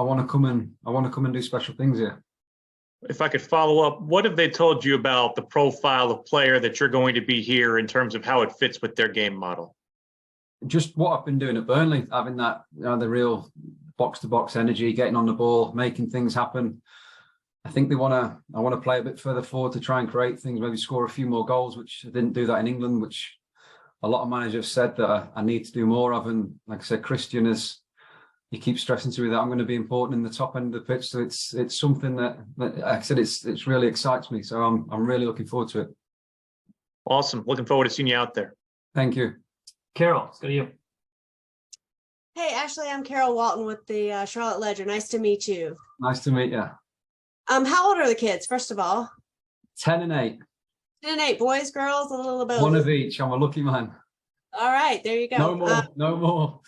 I want to come and do special things here. If I could follow up, what have they told you about the profile of player that you're going to be here in terms of how it fits with their game model? Just what I've been doing at Burnley, having that, the real box-to-box energy, getting on the ball, making things happen. I think I want to play a bit further forward to try and create things, maybe score a few more goals, which I didn't do that in England, which a lot of managers said that I need to do more of. And like I said, Christian he keeps stressing to me that I'm going to be important in the top end of the pitch. So it's something that like I said, it's really excites me. So I'm really looking forward to it. Awesome. Looking forward to seeing you out there. Thank you. Carol, let's go to you. Hey, Ashley, I'm Carol Walton with the Charlotte Ledger. Nice to meet you. Nice to meet you. How old are the kids, first of all? 10 and 8. 10 and 8, boys, girls, a little bit. One of each. I'm a lucky man. All right, there you go. No more. No more.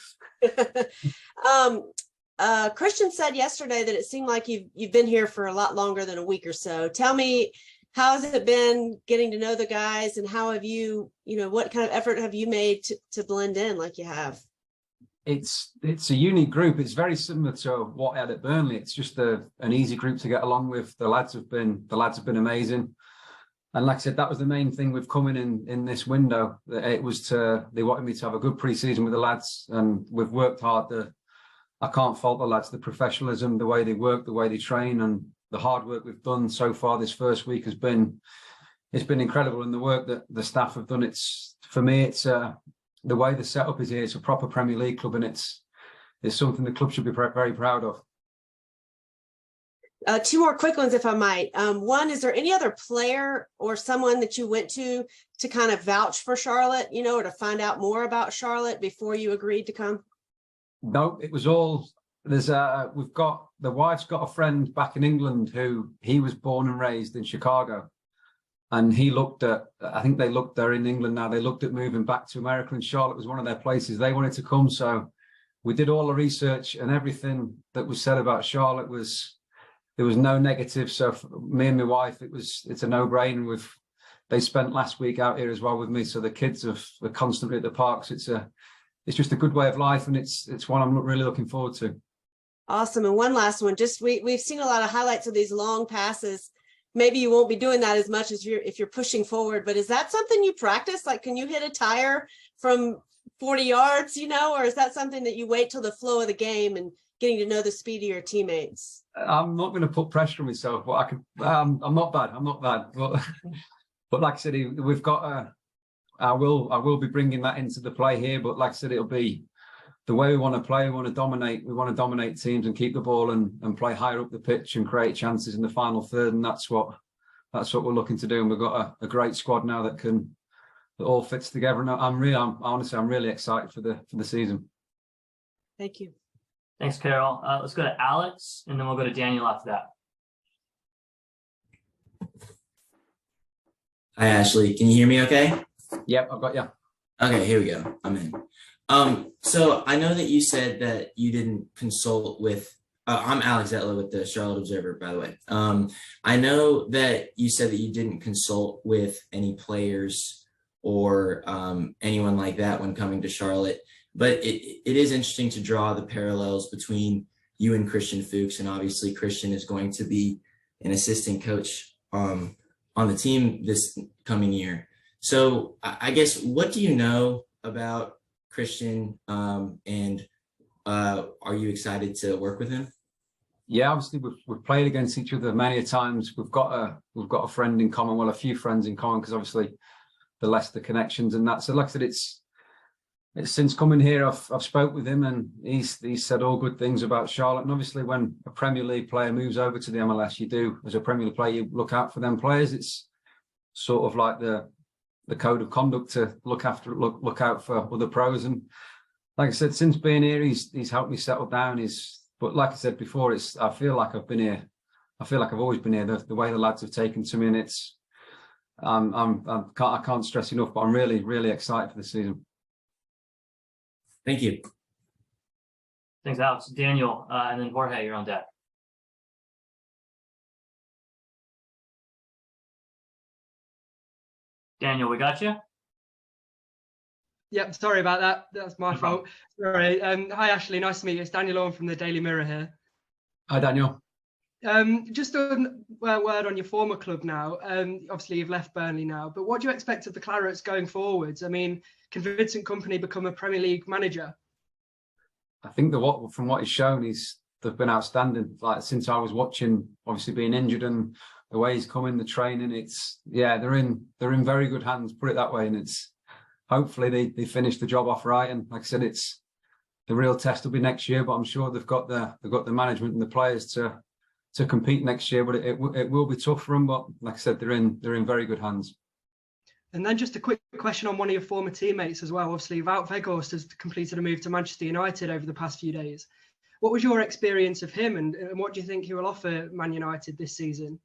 Christian said yesterday that it seemed like you've been here for a lot longer than a week or so. Tell me, how has it been getting to know the guys, and how have you, what kind of effort have you made to blend in like you have? It's a unique group. It's very similar to what I had at Burnley. It's just an easy group to get along with. The lads have been amazing. And like I said, that was the main thing with coming in this window. It was they wanted me to have a good pre-season with the lads, and we've worked hard. I can't fault the lads, the professionalism, the way they work, the way they train, and the hard work we've done so far this first week has been incredible. And the work that the staff have done, for me, the way the setup is here. It's a proper Premier League club, and it's something the club should be very proud of. Two more quick ones, if I might. One, is there any other player or someone that you went to kind of vouch for Charlotte, or to find out more about Charlotte before you agreed to come? No, it was all, the wife's got a friend back in England he was born and raised in Chicago. And I think they looked there in England now, they looked at moving back to America, and Charlotte was one of their places they wanted to come. So we did all the research, and everything that was said about Charlotte there was no negative. So for me and my wife, it's a no-brainer. They spent last week out here as well with me. So the kids are constantly at the parks. It's just a good way of life, and it's one I'm really looking forward to. Awesome. And one last one, we've seen a lot of highlights of these long passes. Maybe you won't be doing that as much as if you're pushing forward, but is that something you practice? Like, can you hit a tire from 40 yards, or is that something that you wait till the flow of the game and getting to know the speed of your teammates? I'm not going to put pressure on myself, but I'm not bad. But like I said, we've got I will be bringing that into the play here. But like I said, it'll be the way we want to play. We want to dominate. We want to dominate teams and keep the ball and play higher up the pitch and create chances in the final third. And that's what we're looking to do. And we've got a great squad now that all fits together. And I'm really excited for the season. Thank you. Thanks, Carol. Let's go to Alex, and then we'll go to Daniel after that. Hi, Ashley. Can you hear me okay? Yep, I've got you. Okay, here we go. I'm in. So I know that you said that you didn't consult with, I'm Alex Etler with the Charlotte Observer, by the way. I know that you said that you didn't consult with any players or anyone like that when coming to Charlotte, but it is interesting to draw the parallels between you and Christian Fuchs, and obviously Christian is going to be an assistant coach on the team this coming year. So I guess, what do you know about Christian, and are you excited to work with him? Yeah, obviously we've played against each other many times. We've got a friend in common, well, a few friends in common, because obviously the Leicester connections and that. So like I said, it's since coming here, I've spoke with him, and he's said all good things about Charlotte. And obviously, when a Premier League player moves over to the MLS, you do, as a Premier League player, you look out for them players. It's sort of like the code of conduct to look out for other pros. And like I said, since being here, he's helped me settle down. But like I said before, I feel like I've been here. I feel like I've always been here. The way the lads have taken to me, and I can't stress enough. But I'm really, really excited for the season. Thank you. Thanks, Alex. Daniel, and then Jorge, you're on deck. Daniel, we got you? Yep, sorry about that. That's my fault. Sorry. Hi, Ashley. Nice to meet you. It's Daniel Owen from the Daily Mirror here. Hi, Daniel. Just a word on your former club now. Obviously, you've left Burnley now, but what do you expect of the Clarets going forwards? I mean, can Vincent Kompany become a Premier League manager? I think from what he's shown, they've been outstanding. Like since I was watching, obviously being injured and the way he's coming, the training, they're in very good hands. Put it that way, and it's hopefully they finish the job off right. And like I said, the real test will be next year, but I'm sure they've got the management and the players to compete next year. But it will be tough for them. But like I said, they're in very good hands. And then just a quick question on one of your former teammates as well. Obviously, Wout Weghorst has completed a move to Manchester United over the past few days. What was your experience of him, and what do you think he will offer Man United this season?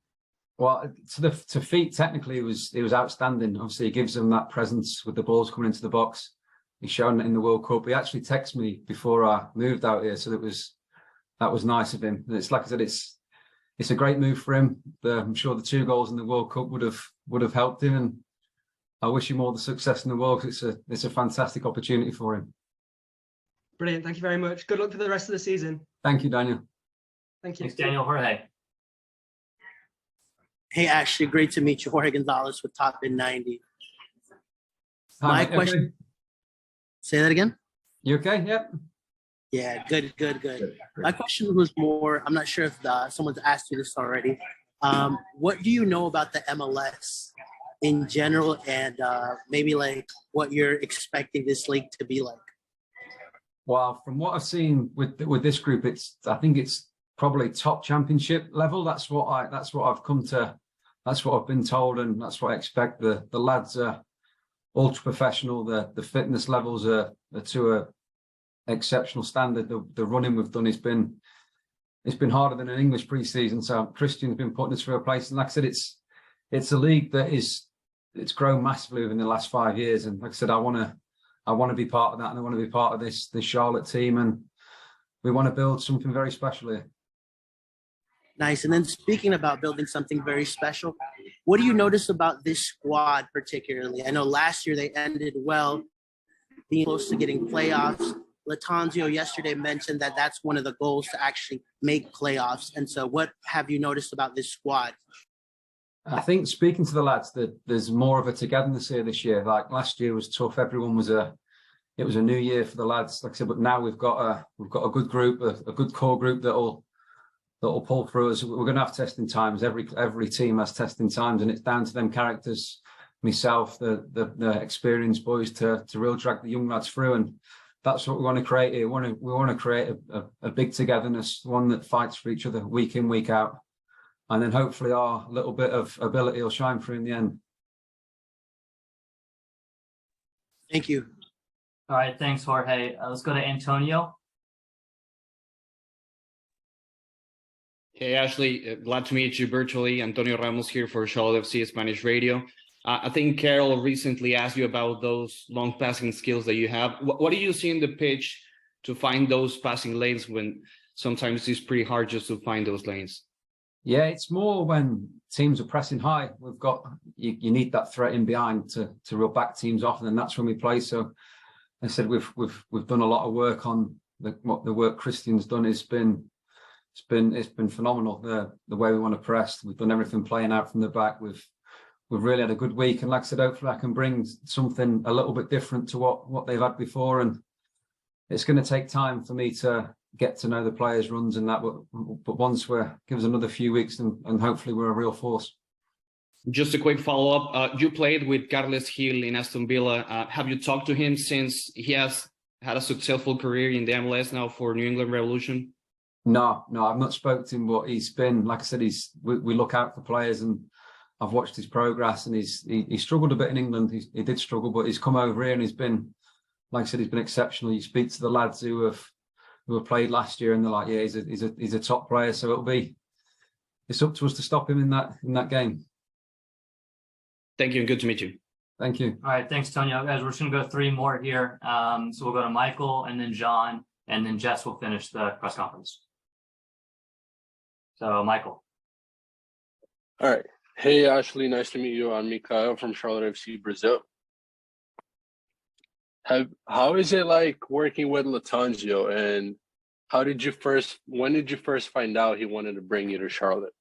Well, to feet, technically, it was outstanding. Obviously, he gives them that presence with the balls coming into the box. He's shown it in the World Cup. He actually texted me before I moved out here, so that was nice of him. And it's like I said, it's a great move for him. I'm sure the 2 goals in the World Cup would have helped him, and I wish him all the success in the world. It's a fantastic opportunity for him. Brilliant. Thank you very much. Good luck for the rest of the season. Thank you, Daniel. Thank you. Thanks, Daniel. Jorge. Hey, Ashley, great to meet you. Jorge Gonzalez with Top in 90. Hi, My mate. question. Okay? Say that again? You okay? Yep. Yeah, good. My question was more, I'm not sure if someone's asked you this already. What do you know about the MLS in general, and maybe like what you're expecting this league to be like? Well, from what I've seen with this group, I think it's probably top championship level. That's what I've come to. That's what I've been told, and that's what I expect. The lads are ultra professional. The fitness levels are to a exceptional standard. The running we've done it's been harder than an English pre-season. So Christian's been putting us through a place, and like I said, it's a league that it's grown massively within the last 5 years. And like I said, I want to be part of that, and I want to be part of this Charlotte team, and we want to build something very special here. Nice. And then speaking about building something very special, what do you notice about this squad particularly? I know last year they ended well, being close to getting playoffs. Latanzio yesterday mentioned that that's one of the goals, to actually make playoffs. And so what have you noticed about this squad? I think speaking to the lads, that there's more of a togetherness here this year. Like last year was tough. Everyone it was a new year for the lads, like I said, but now we've got a good group, a good core group that'll pull through us. We're going to have testing times. Every team has testing times, and it's down to them characters, myself, the experienced boys to really drag the young lads through. And that's what we want to create here. We want to create a big togetherness, one that fights for each other week in, week out. And then hopefully our little bit of ability will shine through in the end. Thank you. All right. Thanks, Jorge. Let's go to Antonio. Hey, Ashley, glad to meet you virtually. Antonio Ramos here for Charlotte FC Spanish Radio. I think Carol recently asked you about those long passing skills that you have. What do you see in the pitch to find those passing lanes when sometimes it's pretty hard just to find those lanes? Yeah, it's more when teams are pressing high. We've got you need that threat in behind to reel back teams off, and then that's when we play. So I said we've done a lot of work on what the work Christian's done. It's been phenomenal. The way we want to press, we've done everything playing out from the back. We've really had a good week, and like I said, hopefully I can bring something a little bit different to what they've had before. And it's going to take time for me to get to know the players' runs and that, but once give us another few weeks, and hopefully we're a real force. Just a quick follow-up. You played with Carles Gil in Aston Villa. Have you talked to him since he has had a successful career in the MLS now for New England Revolution? No, I've not spoken to him, but he's been, like I said, we look out for players, and I've watched his progress, and he struggled a bit in England. He did struggle, but he's come over here and he's been, like I said, he's been exceptional. You speak to the lads who have played last year, and they're like, yeah, he's a top player. So it's up to us to stop him in that game. Thank you, and good to meet you. Thank you. All right. Thanks, Tonio. Guys, we're just going to go 3 more here. So we'll go to Michael, and then John, and then Jess will finish the press conference. So, Michael. All right. Hey, Ashley. Nice to meet you. I'm Mikael from Charlotte FC, Brazil. How is it like working with Latanzio, and when did you first find out he wanted to bring you to Charlotte?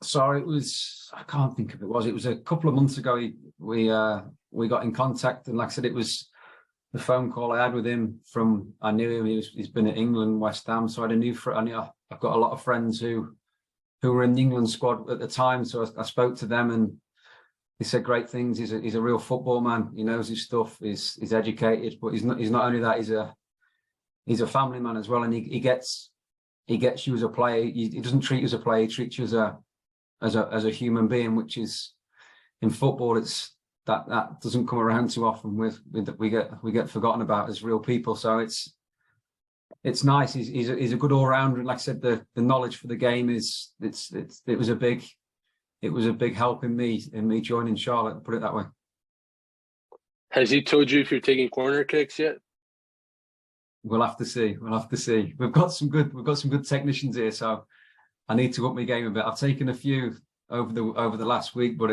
So it was, I can't think of it was a couple of months ago. We got in contact, and like I said, it was the phone call I had with him from, I knew him, he's been at England, West Ham. So I had I've got a lot of friends who were in the England squad at the time. So I spoke to them, and he said great things. He's a real football man. He knows his stuff. He's educated, but he's not only that, he's a family man as well. And he gets you as a player. He doesn't treat you as a player. He treats you as a human being, which is, in football, it's that doesn't come around too often. We get forgotten about as real people. So it's nice. He's a good all rounder. And like I said, the knowledge for the game it was a big help in me joining Charlotte, put it that way. Has he told you if you're taking corner kicks yet? We'll have to see. We've got some good technicians here, so I need to up my game a bit. I've taken a few over the last week, but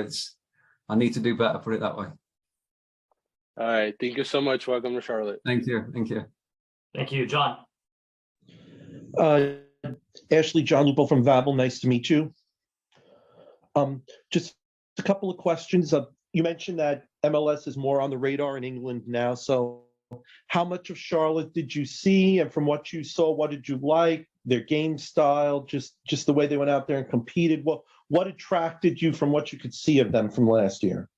I need to do better, put it that way. All right. Thank you so much. Welcome to Charlotte. Thank you. Thank you, John. Ashley, John Lupo from Vabel. Nice to meet you. Just a couple of questions. You mentioned that MLS is more on the radar in England now. So how much of Charlotte did you see? And from what you saw, what did you like? Their game style, just the way they went out there and competed. What attracted you from what you could see of them from last year?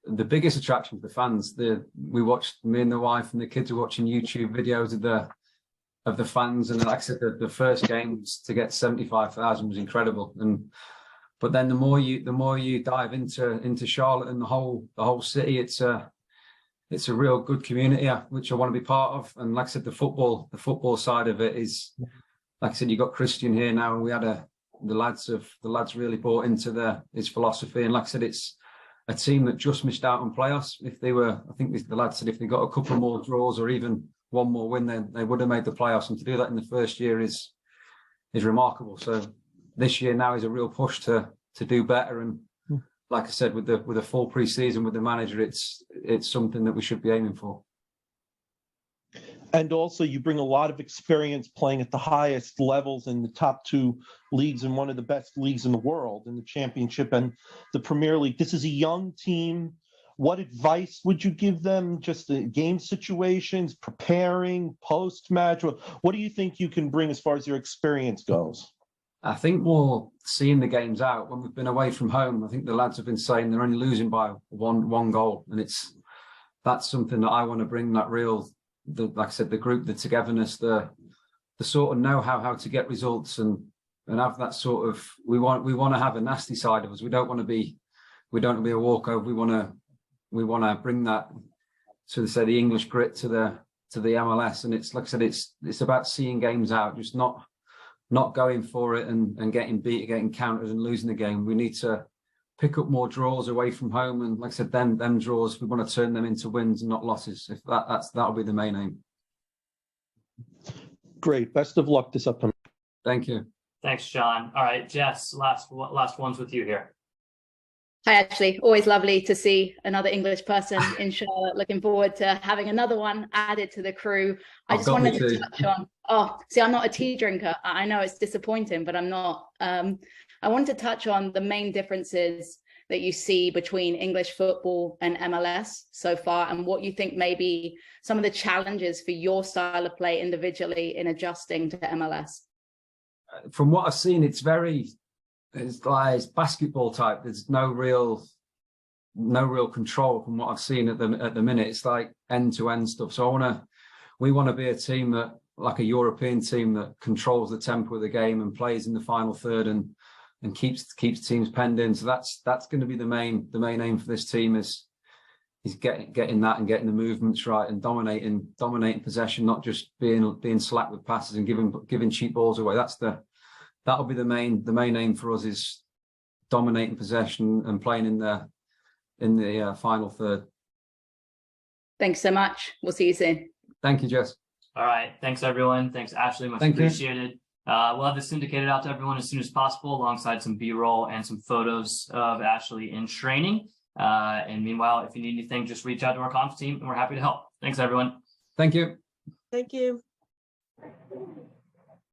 The biggest attraction for the fans. Me and the wife and the kids were watching YouTube videos of the fans, and like I said, the first games to get 75,000 was incredible. But then the more you dive into Charlotte and the whole city, it's a real good community, which I want to be part of. And like I said, the football side of it is, like I said, you got Christian here now, and we had the lads really bought into his philosophy. And like I said, it's a team that just missed out on playoffs. I think the lads said if they got a couple more draws or even one more win, then they would have made the playoffs. And to do that in the first year is remarkable. So this year now is a real push to do better. And like I said, with a full pre-season with the manager, it's something that we should be aiming for. And also, you bring a lot of experience playing at the highest levels in the top two leagues in one of the best leagues in the world, in the Championship and the Premier League. This is a young team. What advice would you give them? Just the game situations, preparing, post-match? What do you think you can bring as far as your experience goes? I think more seeing the games out. When we've been away from home, I think the lads have been saying they're only losing by one goal, and that's something that I want to bring. That like I said, the group, the togetherness, the sort of know how to get results and have that sort of. We want to have a nasty side of us. We don't want to be a walkover. We want to bring that to the English grit to the MLS. And it's like I said, it's about seeing games out, just not going for it and getting beat, getting countered and losing the game. We need to pick up more draws away from home. And like I said, them draws, we want to turn them into wins and not losses. If that'll be the main aim. Great. Best of luck this upcoming. Thank you. Thanks, John. All right, Jess, last ones with you here. Hi, Ashley. Always lovely to see another English person in Charlotte. Looking forward to having another one added to the crew. I just wanted to touch on, I'm not a tea drinker. I know it's disappointing, but I'm not. I wanted to touch on the main differences that you see between English football and MLS so far, and what you think may be some of the challenges for your style of play individually in adjusting to MLS. From what I've seen, it's basketball type. There's no real control from what I've seen at the minute. It's like end-to-end stuff. So we want to be a team that, like a European team, that controls the tempo of the game and plays in the final third and keeps teams penned in. So that's going to be the main aim for this team is getting that and getting the movements right and dominating possession, not just being slack with passes and giving cheap balls away. That'll be the main aim for us, is dominating possession and playing in the final third. Thanks so much. We'll see you soon. Thank you, Jess. All right. Thanks, everyone. Thanks, Ashley. Much appreciated. We'll have this syndicated out to everyone as soon as possible, alongside some B-roll and some photos of Ashley in training. And meanwhile, if you need anything, just reach out to our comms team and we're happy to help. Thanks, everyone. Thank you. Thank you. you.